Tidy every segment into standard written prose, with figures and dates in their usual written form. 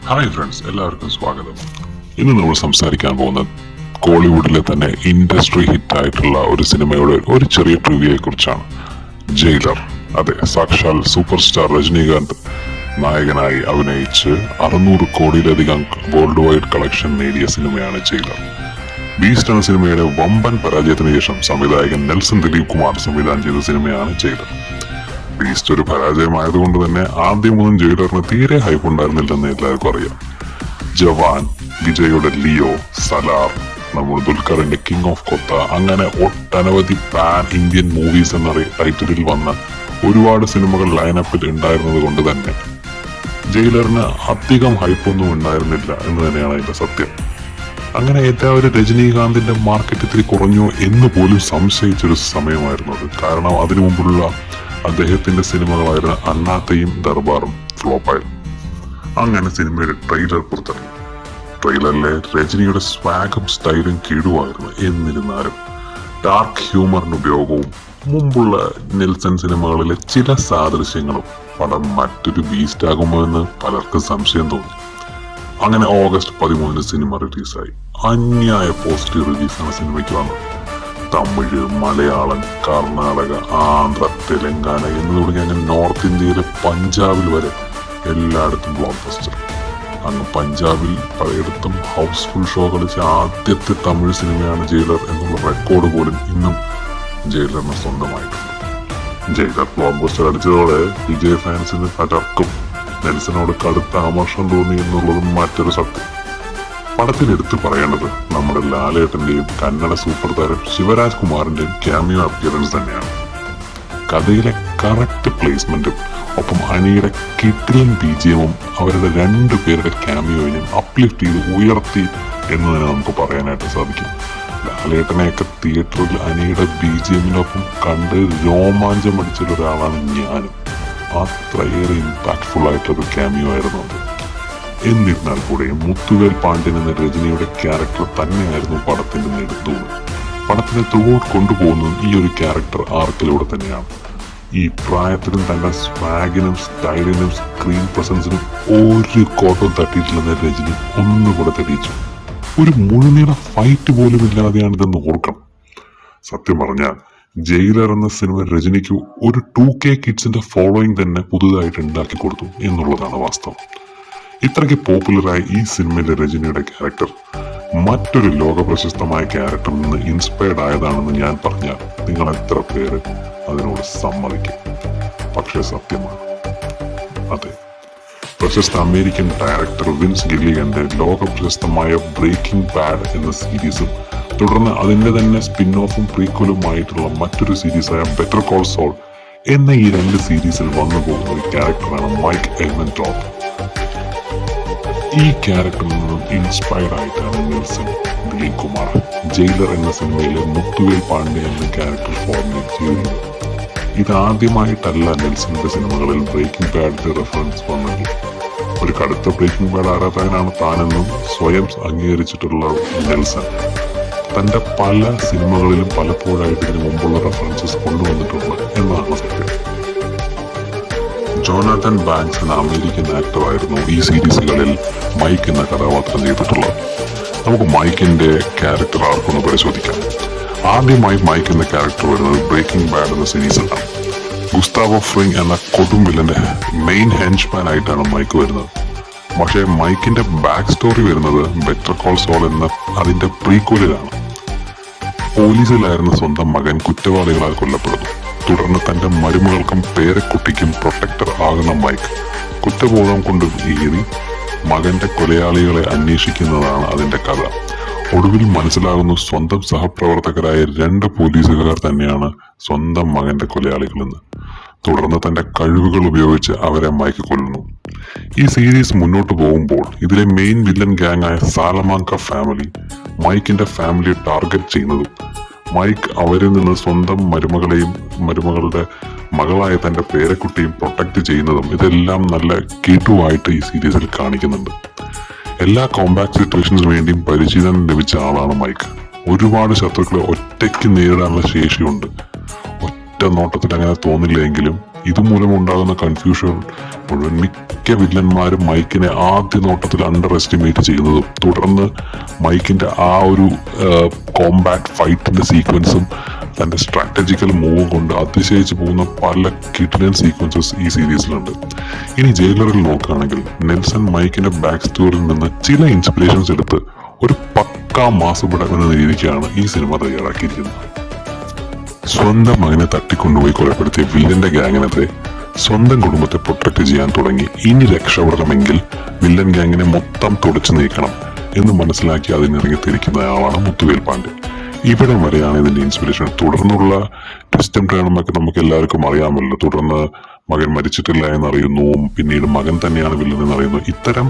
Hi friends, എല്ലാവർക്കും സ്വാഗതം. ഇന്ന് നമ്മൾ സംസാരിക്കാൻ പോകുന്നത് കോളിവുഡിലെ തന്നെ ഇൻഡസ്ട്രി ഹിറ്റ് ആയിട്ടുള്ള ഒരു സിനിമയുടെ ഒരു ചെറിയ ട്രിവിയയെ കുറിച്ചാണ്. ജയിലർ. അതെ, സാക്ഷാൽ സൂപ്പർ സ്റ്റാർ രജനീകാന്ത് നായകനായി അഭിനയിച്ച് 600 കോടിയിലധികം വേൾഡ് വൈഡ് കളക്ഷൻ നേടിയ സിനിമയാണ് ജയിലർ. ബീസ്റ്റ് എന്ന സിനിമയുടെ വമ്പൻ പരാജയത്തിന് ശേഷം സംവിധായകൻ നെൽസൺ ദിലീപ് കുമാർ സംവിധാനം ചെയ്ത സിനിമയാണ് ജയിലർ. ബീസ്റ്റ് ഒരു പരാജയമായതുകൊണ്ട് തന്നെ ആദ്യം മുതൽ ജയിലറിന് തീരെ ഹൈപ്പ് ഉണ്ടായിരുന്നില്ലെന്ന് എല്ലാവർക്കും അറിയാം. ജവാൻ, വിജയുടെ ലിയോ, സലാർ, നമ്മുടെ ദുൽഖറിന്റെ കിങ് ഓഫ് കൊത്ത, അങ്ങനെ ഒട്ടനവധി പാൻ ഇന്ത്യൻ മൂവീസ് എന്ന ടൈറ്റിലിൽ വന്ന ഒരുപാട് സിനിമകൾ ലൈനപ്പിൽ ഉണ്ടായിരുന്നത് കൊണ്ട് തന്നെ ജയിലറിന് അധികം ഹൈപ്പൊന്നും ഉണ്ടായിരുന്നില്ല എന്ന് തന്നെയാണ് അതിന്റെ സത്യം. അങ്ങനെ എല്ലാവരും രജനീകാന്തിന്റെ മാർക്കറ്റ് ഇത്തിരി കുറഞ്ഞു എന്ന് പോലും സംശയിച്ചൊരു സമയമായിരുന്നു അത്. കാരണം അതിനു മുമ്പുള്ള അദ്ദേഹത്തിന്റെ സിനിമകളായിരുന്ന അണ്ണാത്തയും ദർബാറും ഫ്ലോപ്പായിരുന്നു. അങ്ങനെ സിനിമയുടെ ട്രെയിലർ പുറത്തിറങ്ങി. ട്രെയിലറിലെ രജനിയുടെ സ്വാഗും സ്റ്റൈലും കീഴുമായിരുന്നു. എന്നിരുന്നാലും ഡാർക്ക് ഹ്യൂമറിന്റെ ഉപയോഗവും മുമ്പുള്ള നെൽസൺ സിനിമകളിലെ ചില സാദൃശ്യങ്ങളും പടം മറ്റൊരു ബീസ്റ്റ് ആകുമോ എന്ന് പലർക്കും സംശയം തോന്നി. അങ്ങനെ ഓഗസ്റ്റ് 13 സിനിമ റിലീസായി. അന്യായ പോസിറ്റീവ് റിലീസാണ് സിനിമയ്ക്ക് വന്നത്. തമിഴ്, മലയാളം, കർണാടക, ആന്ധ്ര, തെലങ്കാന എന്ന് തുടങ്ങി അങ്ങനെ നോർത്ത് ഇന്ത്യയിലെ പഞ്ചാബിൽ വരെ എല്ലായിടത്തും ബ്ലോക്ക് ബസ്റ്റർ. അങ്ങ് പഞ്ചാബിൽ പലയിടത്തും ഹൗസ്ഫുൾ ഷോ കളിച്ച ആദ്യത്തെ തമിഴ് സിനിമയാണ് ജയിലർ എന്നുള്ള റെക്കോർഡ് പോലും ഇന്നും ജയിലറിന് സ്വന്തമായിട്ടുണ്ട്. ജയിലർ ബ്ലോക്ക് ബസ്റ്റർ അടിച്ചതോടെ വിജയ് ഫാൻസിന് പലർക്കും നെൽസനോട് കടുത്ത ആമർഷം തോന്നി എന്നുള്ളതും മറ്റൊരു സത്യം. പടത്തിൽ എടുത്തു പറയേണ്ടത് നമ്മുടെ ലാലേട്ടന്റെയും കന്നഡ സൂപ്പർ താരം ശിവരാജ് കുമാറിന്റെയും ക്യാമിയോ അപ്പിയറൻസ് തന്നെയാണ്. കഥയിലെ കറക്റ്റ് പ്ലേസ്മെന്റും ഒപ്പം അനിയുടെ കിട്ടിലൻ ബിജിഎമ്മും അവരുടെ രണ്ടുപേരുടെ ക്യാമിയോയിനും അപ്ലിഫ്റ്റ് ചെയ്ത് ഉയർത്തി എന്ന് തന്നെ നമുക്ക് പറയാനായിട്ട് സാധിക്കും. ലാലേട്ടനെയൊക്കെ തിയേറ്ററിൽ അനിയുടെ ബിജിഎമ്മിനൊപ്പം കണ്ട് രോമാഞ്ചം അടിച്ച ഒരാളാണ് ഞാനും. അത്രയേറെ ഇമ്പാക്ട്ഫുൾ ആയിട്ടൊരു ക്യാമിയോ ആയിരുന്നു അത്. എന്നിരുന്നാൽ കൂടെയും മുത്തുവേൽ പാണ്ഡ്യൻ എന്ന രജനിയുടെ ക്യാരക്ടർ തന്നെയായിരുന്നു പടത്തിന്റെ നെടുത്തൂണ്. പടത്തിനെ ത്രൂഔട്ട് കൊണ്ടുപോകുന്നതും ഈ ഒരു ക്യാരക്ടർ ആർക്കിലൂടെ തന്നെയാണ്. ഈ പ്രായത്തിലും തന്റെ സ്വാഗിനും സ്റ്റൈലിനും സ്ക്രീൻ പ്രസൻസിനും ഒരു കോട്ടവും തട്ടിയിട്ടില്ലെന്ന രജനി ഒന്നുകൂടെ തെളിയിച്ചു. ഒരു മുഴുനീള ഫൈറ്റ് പോലും ഇല്ലാതെയാണ് ഇതെന്ന് ഓർക്കണം. സത്യം പറഞ്ഞാൽ ജയിലർ എന്ന സിനിമ രജനിക്ക് ഒരു 2K കിഡ്സിന്റെ ഫോളോയിങ് തന്നെ പുതുതായിട്ട് ഉണ്ടാക്കി കൊടുത്തു എന്നുള്ളതാണ് വാസ്തവം. ഇത്രയ്ക്ക് പോപ്പുലറായ ഈ സിനിമയിലെ രജനിയുടെ ക്യാരക്ടർ മറ്റൊരു ലോക പ്രശസ്തമായ ക്യാരക്ടറിൽ നിന്ന് ഇൻസ്പയർഡ് ആയതാണെന്ന് ഞാൻ പറഞ്ഞാൽ നിങ്ങൾ എത്ര പേര് അതിനോട് സമ്മതിക്കും? പക്ഷെ സത്യമാണ്. അതെ, പ്രശസ്ത അമേരിക്കൻ ഡയറക്ടർ വിൻസ് ഗില്ലിഗന്റെ ലോക പ്രശസ്തമായ ബ്രേക്കിംഗ് ബാഡ് എന്ന സീരീസും തുടർന്ന് അതിന്റെ തന്നെ സ്പിൻ ഓഫും പ്രീക്വലുമായിട്ടുള്ള മറ്റൊരു സീരീസായ ബെറ്റർ കോൾ സോൾ എന്ന ഈ 2 സീരീസിൽ വന്നു പോകുന്ന ഒരു ക്യാരക്ടറാണ് മൈക്ക് എൽമെൻടോപ്പ്. ഈ ക്യാരക്ടറിൽ നിന്നും ഇൻസ്പയർഡ് ആയിട്ടാണ് നെൽസൺ ദിലീപ് കുമാർ ജയിലർ എന്ന സിനിമയിലെ മുത്തുവേൽ പാണ്ഡ്യ എന്ന ക്യാരക്ടർ ഫോർമുലേറ്റ് ചെയ്തിരുന്നത്. ഇതാദ്യമായിട്ടല്ല നെൽസന്റെ സിനിമകളിൽ ബ്രേക്കിംഗ് ബാഡിന്റെ റെഫറൻസ് വന്നത്. ഒരു കടുത്ത ബ്രേക്കിംഗ് ബാഡ് ആരാധകനാണ് താനെന്നും സ്വയം അംഗീകരിച്ചിട്ടുള്ള നെൽസൺ തന്റെ പല സിനിമകളിലും പലപ്പോഴായിട്ട് ഇതിനു മുമ്പുള്ള റെഫറൻസസ് കൊണ്ടുവന്നിട്ടുണ്ട് എന്നതാണ് സത്യം. ജോനാഥൻ ബാങ്ക്സ് എന്ന അമേരിക്കൻ ആക്ടറായിരുന്നു ഈ സീരീസുകളിൽ മൈക്ക് എന്ന കഥാപാത്രം ചെയ്തിട്ടുള്ളത്. നമുക്ക് മൈക്കിന്റെ ക്യാരക്ടർ ആർക്കൊന്ന് പരിശോധിക്കാം. ആദ്യമായി മൈക്ക് എന്ന ക്യാരക്ടർ വരുന്നത് ബ്രേക്കിംഗ് ബാഡ് എന്ന സീരീസിലാണ്. ഗുസ്താവോ ഫ്രിങ് എന്ന കൊടും വില്ലന്റെ മെയിൻ ഹെൻച്ച്മാൻ ആയിട്ടാണ് മൈക്ക് വരുന്നത്. പക്ഷേ മൈക്കിന്റെ ബാക്ക് സ്റ്റോറി വരുന്നത് ബെറ്റർ കോൾ സോൾ എന്ന അതിന്റെ പ്രീക്വലിലാണ്. പോലീസിലായിരുന്ന സ്വന്തം മകൻ കുറ്റവാളികളാൽ കൊല്ലപ്പെടുന്നു. തുടർന്ന് തന്റെ മരുമകൾക്കും പേരക്കുട്ടിക്കും പ്രൊട്ടക്ടർ ആകുന്ന മൈക്ക് കുറ്റബോധം കൊണ്ട് ഏറി മകന്റെ കൊലയാളികളെ അന്വേഷിക്കുന്നതാണ് അതിന്റെ കഥ. ഒടുവിൽ മനസ്സിലാകുന്നു സ്വന്തം സഹപ്രവർത്തകരായ 2 പോലീസുകാർ തന്നെയാണ് സ്വന്തം മകന്റെ കൊലയാളികളെന്ന്. തുടർന്ന് തന്റെ കഴിവുകൾ ഉപയോഗിച്ച് അവരെ മൈക്ക് കൊല്ലുന്നു. ഈ സീരീസ് മുന്നോട്ട് പോകുമ്പോൾ ഇതിലെ മെയിൻ വില്ലൻ ഗ്യാങ് ആയ സാലമാങ്ക ഫാമിലി മൈക്കിന്റെ ഫാമിലിയെ ടാർഗറ്റ് ചെയ്യുന്നതും മൈക്ക് അവരിൽ നിന്ന് സ്വന്തം മരുമകളുടെ മകളായ തന്റെ പേരക്കുട്ടിയും പ്രൊട്ടക്ട് ചെയ്യുന്നതും ഇതെല്ലാം നല്ല കിടുവായിട്ട് ഈ സീരീസിൽ കാണിക്കുന്നുണ്ട്. എല്ലാ കോമ്പാക്ട് സിറ്റുവേഷൻസിന് വേണ്ടിയും പരിശീലനം ലഭിച്ച ആളാണ് മൈക്ക്. ഒരുപാട് ശത്രുക്കളെ ഒറ്റയ്ക്ക് നേരിടാനുള്ള ശേഷിയുണ്ട്. ഒറ്റ നോട്ടത്തിൽ അങ്ങനെ തോന്നില്ല എങ്കിലും ഇതുമൂലം ഉണ്ടാകുന്ന കൺഫ്യൂഷൻ മുഴുവൻ മിക്ക വില്ലന്മാരും മൈക്കിനെ ആദ്യ നോട്ടത്തിൽ അണ്ടർ എസ്റ്റിമേറ്റ് ചെയ്യുന്നതും തുടർന്ന് മൈക്കിന്റെ ആ ഒരു കോംബാറ്റ് ഫൈറ്റിന്റെ സീക്വൻസും തന്റെ സ്ട്രാറ്റജിക്കൽ മൂവ് കൊണ്ട് അതിശയിച്ചു പോകുന്ന പല കിടിലൻ സീക്വൻസസ് ഈ സീരീസിലുണ്ട്. ഇനി ജയിലറിൽ നോക്കുകയാണെങ്കിൽ നെൽസൺ മൈക്കിന്റെ ബാക്ക് സ്റ്റോറിയിൽ നിന്ന് ചില ഇൻസ്പിറേഷൻസ് എടുത്ത് ഒരു പക്കാ മാസപടം എന്ന രീതിക്കാണ് ഈ സിനിമ തയ്യാറാക്കിയിരിക്കുന്നത്. സ്വന്തം മകനെ തട്ടിക്കൊണ്ടുപോയി കൊലപ്പെടുത്തിയ വില്ലന്റെ ഗ്യാങ്ങിനെതിരെ സ്വന്തം കുടുംബത്തെ പ്രൊട്ടക്ട് ചെയ്യാൻ തുടങ്ങി ഇനി രക്ഷപ്പെടണമെങ്കിൽ വില്ലൻ ഗ്യാങ്ങിനെ മൊത്തം തുടച്ചു നീക്കണം എന്ന് മനസ്സിലാക്കി അതിനിറങ്ങിത്തിരിക്കുന്നയാളാണ് മുത്തുവേൽ പാണ്ഡ്യൻ. ഇവിടം വരെയാണ് ഇതിന്റെ ഇൻസ്പിറേഷൻ. തുടർന്നുള്ള ട്വിസ്റ്റും ടേണുമൊക്കെ നമുക്ക് എല്ലാവർക്കും അറിയാമല്ലോ. തുടർന്ന് മകൻ മരിച്ചിട്ടില്ല എന്നറിയുന്നു, പിന്നീട് മകൻ തന്നെയാണ് വില്ലൻ എന്നറിയുന്നു. ഇത്തരം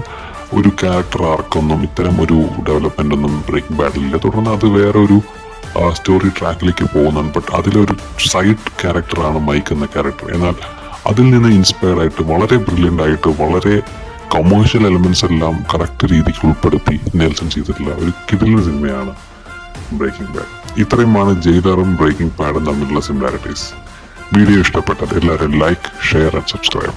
ഒരു ക്യാരക്ടർ ആർക്കൊന്നും ഇത്തരം ഒരു ഡെവലപ്മെന്റ് ഒന്നും ബ്രേക്കിംഗ് ബാഡിലില്ല. തുടർന്ന് അത് വേറെ ഒരു സ്റ്റോറി ട്രാക്കിലേക്ക് പോകുന്നുണ്ട്. ബട്ട് അതിലൊരു സൈഡ് ക്യാരക്ടറാണ് മൈക്ക് എന്ന ക്യാരക്ടർ. എന്നാൽ അതിൽ നിന്ന് ഇൻസ്പയർഡ് ആയിട്ട് വളരെ ബ്രില്യൻ്റ് ആയിട്ട് വളരെ കൊമേഴ്ഷ്യൽ എലമെന്റ്സ് എല്ലാം കറക്റ്റ് രീതിക്ക് ഉൾപ്പെടുത്തി നെൽസൺ ചെയ്തിട്ടുള്ള ഒരു കിടിലൻ സിനിമയാണ് ബ്രേക്കിംഗ് ബാഡ്. ഇത്രയുമാണ് ജയിലറും ബ്രേക്കിംഗ് ബാഡും തമ്മിലുള്ള സിമിലാരിറ്റീസ്. വീഡിയോ ഇഷ്ടപ്പെട്ടാൽ എല്ലാവരും ലൈക്ക്, ഷെയർ ആൻഡ് സബ്സ്ക്രൈബ്.